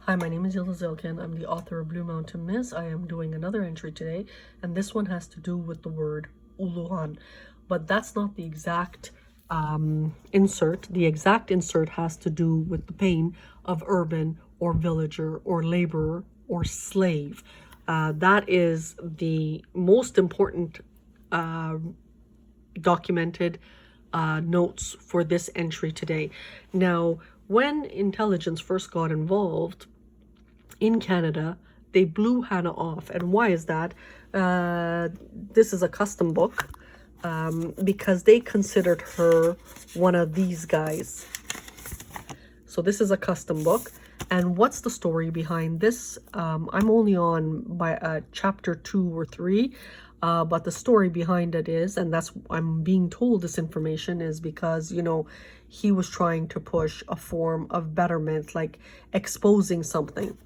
Hi, my name is Yilda Zilkin. I'm the author of Blue Mountain Mist. I am doing another entry today, and this one has to do with the word Uluhan. But that's not the exact insert. The exact insert has to do with the pain of urban or villager or laborer or slave. That is the most important documented notes for this entry today. Now, when intelligence first got involved in Canada, they blew Hanna off. And why is that? This is a custom book because they considered her one of these guys. So this is a custom book. And what's the story behind this? I'm only on by chapter 2 or 3. But the story behind it is, and that's, I'm being told this information is because, you know, he was trying to push a form of betterment, like exposing something.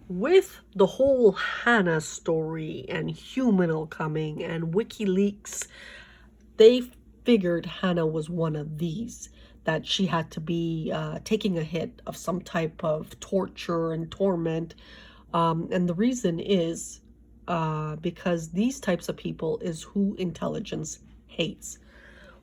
With the whole Hanna story and Humanal coming and WikiLeaks, they figured Hanna was one of these, that she had to be taking a hit of some type of torture and torment. And the reason is because these types of people is who intelligence hates.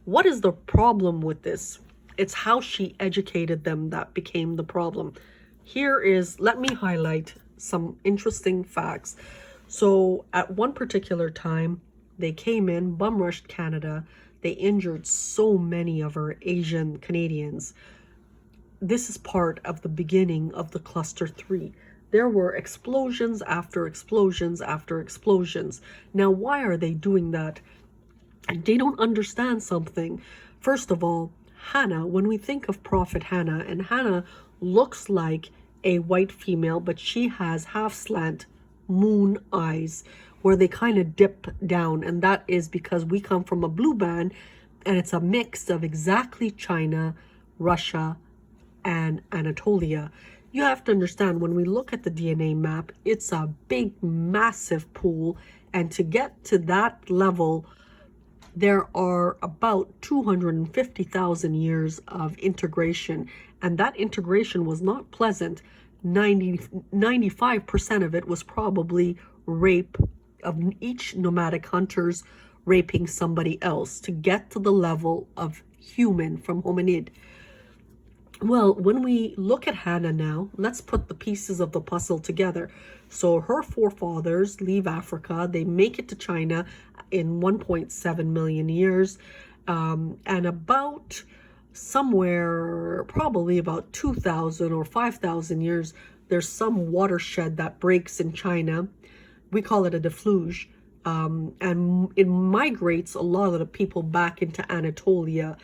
What is the problem with this? It's how she educated them that became the problem. Here is, let me highlight some interesting facts. So at one particular time, they came in, bum rushed Canada. They injured so many of our Asian Canadians. This is part of the beginning of the cluster 3. There were explosions after explosions after explosions. Now, why are they doing that? They don't understand something. First of all, Hanna, when we think of Prophet Hanna, and Hanna looks like a white female, but she has half slant moon eyes where they kind of dip down. And that is because we come from a blue band, and it's a mix of exactly China, Russia, and Anatolia. You have to understand, when we look at the DNA map, it's a big, massive pool. And to get to that level, there are about 250,000 years of integration. And that integration was not pleasant. 95% of it was probably rape of each nomadic hunters raping somebody else to get to the level of human from hominid. Well, when we look at Hanna now, let's put the pieces of the puzzle together. So her forefathers leave Africa. They make it to China in 1.7 million years. And about somewhere, probably about 2,000 or 5,000 years, there's some watershed that breaks in China. We call it a deluge. And it migrates a lot of the people back into Anatolia,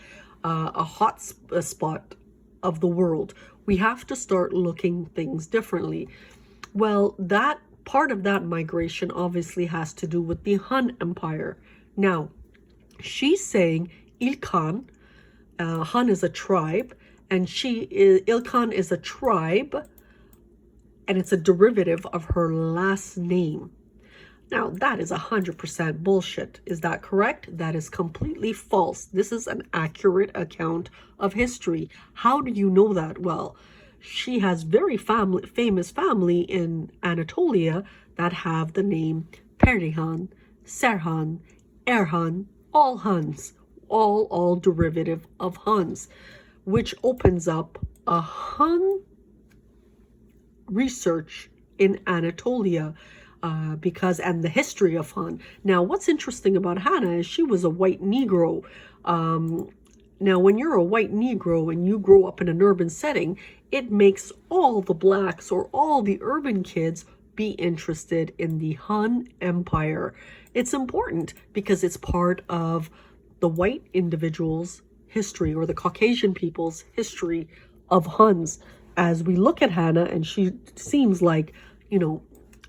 a hot spot of the world. We have to start looking things differently. Well, that part of that migration obviously has to do with the Han Empire. Now, she's saying Ilkhan, Han is a tribe, and Ilkhan is a tribe, and it's a derivative of her last name. Now, that is 100% bullshit. Is that correct? That is completely false. This is an accurate account of history. How do you know that? Well, she has very famous family in Anatolia that have the name Perihan, Serhan, Erhan, all Huns, all derivative of Huns, which opens up a Hun research in Anatolia. And the history of Han. Now, what's interesting about Hanna is she was a white Negro. Now, when you're a white Negro and you grow up in an urban setting, it makes all the blacks or all the urban kids be interested in the Han Empire. It's important because it's part of the white individual's history, or the Caucasian people's history of Huns. As we look at Hanna, and she seems like, you know,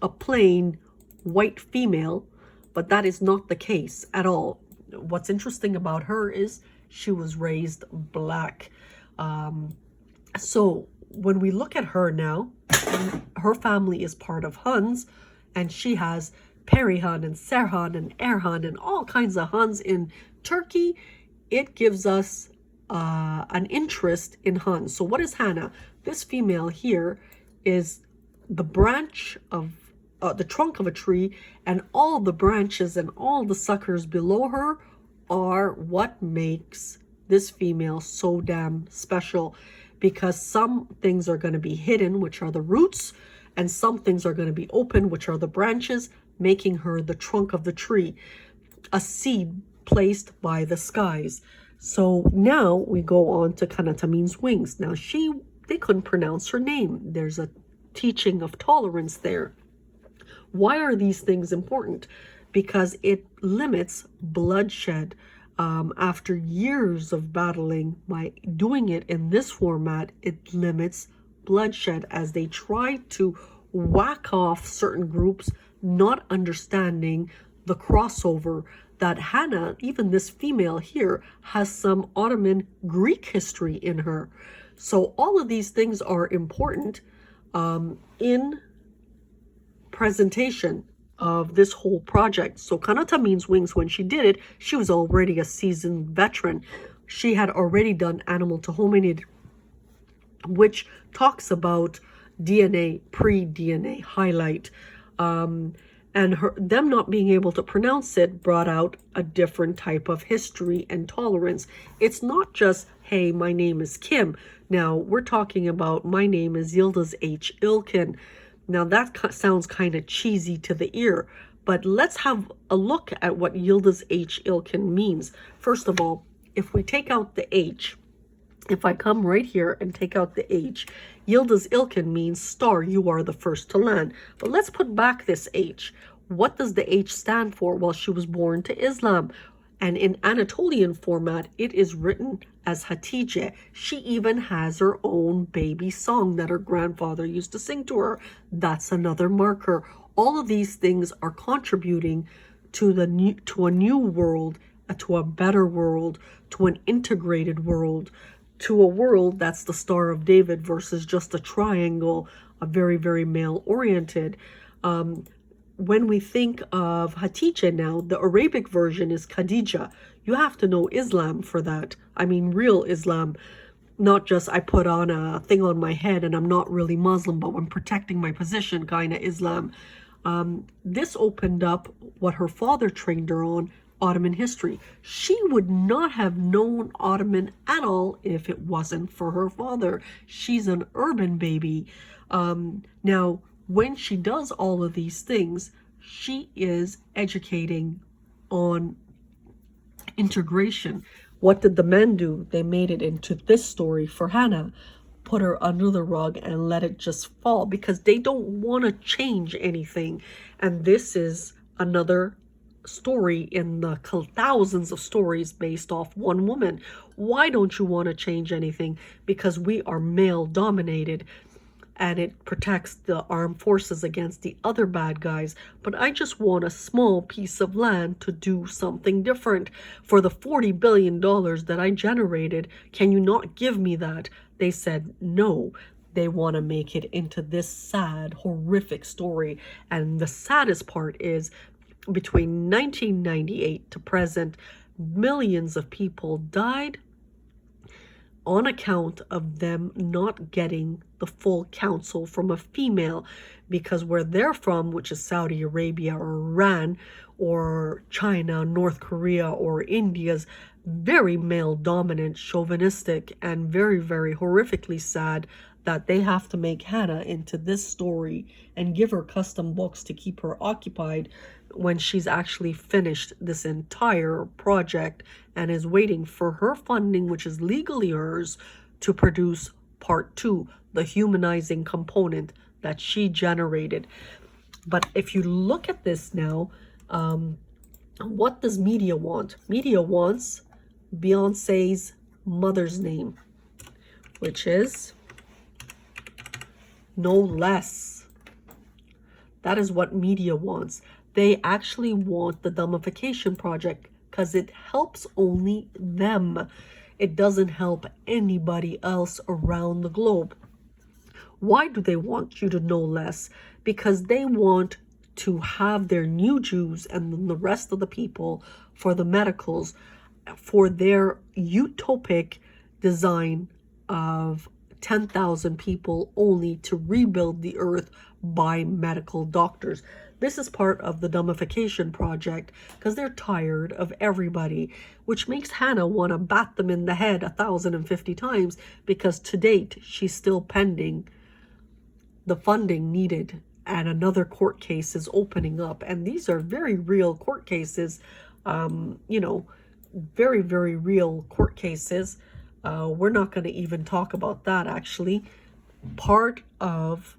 a plain white female, but that is not the case at all. What's interesting about her is she was raised black. So when we look at her now, her family is part of Huns, and she has Perihan and Serhan and Erhan and all kinds of Huns in Turkey. It gives us an interest in Huns. So what is Hanna? This female here is the branch of the trunk of a tree, and all the branches and all the suckers below her are what makes this female so damn special, because some things are going to be hidden, which are the roots, and some things are going to be open, which are the branches, making her the trunk of the tree, a seed placed by the skies. So now we go on to Kanata, means wings. Now they couldn't pronounce her name. There's a teaching of tolerance there. Why are these things important? Because it limits bloodshed. After years of battling, by doing it in this format, it limits bloodshed as they try to whack off certain groups, not understanding the crossover that Hanna, even this female here, has some Ottoman Greek history in her. So all of these things are important in presentation of this whole project. So Kanata means wings, when she did it, she was already a seasoned veteran. She had already done animal to hominid, which talks about DNA, pre-DNA highlight. And them not being able to pronounce it brought out a different type of history and tolerance. It's not just, hey, my name is Kim. Now we're talking about, my name is Yildiz H. Ilkin. Now that sounds kind of cheesy to the ear, but let's have a look at what Yildiz H. Ilkin means. First of all, if we take out the H, if I come right here and take out the H, Yildiz Ilkin means star, you are the first to land. But let's put back this H. What does the H stand for? Well, she was born to Islam. And in Anatolian format, it is written as Hatice. She even has her own baby song that her grandfather used to sing to her. That's another marker. All of these things are contributing to a new world, to a better world, to an integrated world, to a world that's the Star of David versus just a triangle, a very, very male-oriented. When we think of Hatice now, the Arabic version is Khadija. You have to know Islam for that. I mean, real Islam, not just I put on a thing on my head and I'm not really Muslim, but I'm protecting my position kind of Islam. This opened up what her father trained her on, Ottoman history. She would not have known Ottoman at all if it wasn't for her father. She's an urban baby. Now, when she does all of these things, she is educating on integration. What did the men do? They made it into this story for Hanna, put her under the rug and let it just fall because they don't want to change anything. And this is another story in the thousands of stories based off one woman. Why don't you want to change anything? Because we are male dominated. And it protects the armed forces against the other bad guys. But I just want a small piece of land to do something different. For the $40 billion that I generated, can you not give me that? They said no. They want to make it into this sad, horrific story. And the saddest part is, between 1998 to present, millions of people died on account of them not getting the full counsel from a female, because where they're from, which is Saudi Arabia or Iran or China, North Korea or India's very male dominant, chauvinistic, and very, very horrifically sad that they have to make Hanna into this story and give her custom books to keep her occupied when she's actually finished this entire project and is waiting for her funding, which is legally hers, to produce part 2, the humanizing component that she generated. But if you look at this now, what does media want? Media wants Beyonce's mother's name, which is no less. That is what media wants. They actually want the dumbification project because it helps only them. It doesn't help anybody else around the globe. Why do they want you to know less? Because they want to have their new Jews and then the rest of the people for the medicals, for their utopic design of 10,000 people only to rebuild the earth by medical doctors. This is part of the dumbification project because they're tired of everybody, which makes Hanna want to bat them in the head 1,050 times, because to date she's still pending the funding needed, and another court case is opening up. And these are very real court cases, you know, very, very real court cases. We're not going to even talk about that, actually. Part of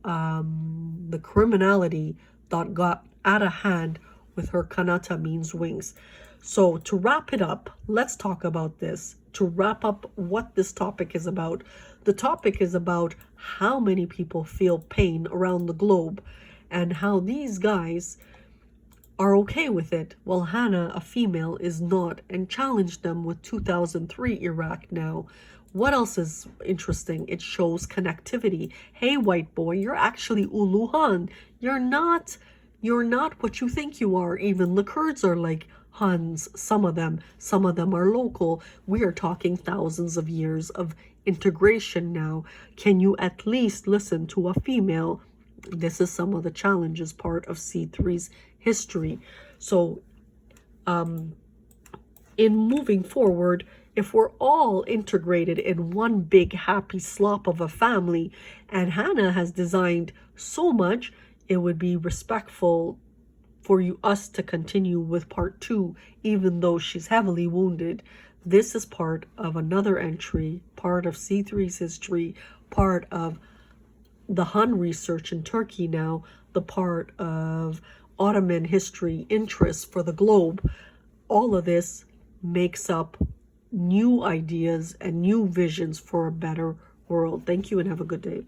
the criminality that got out of hand with her kanata, means wings. So to wrap it up, let's talk about this. To wrap up what this topic is about, the topic is about how many people feel pain around the globe and how these guys are okay with it, while Hanna, a female, is not, and challenged them with 2003 Iraq now. What else is interesting? It shows connectivity. Hey, white boy, you're actually Uluhan. You're not what you think you are. Even the Kurds are like Huns, some of them are local. We are talking thousands of years of integration now. Can you at least listen to a female? This is some of the challenges part of C3's history. So in moving forward, if we're all integrated in one big happy slop of a family, and Hanna has designed so much, it would be respectful for us to continue with part 2, even though she's heavily wounded. This is part of another entry, part of C3's history, part of the Han research in Turkey now, the part of Ottoman history interest for the globe. All of this makes up new ideas and new visions for a better world. Thank you and have a good day.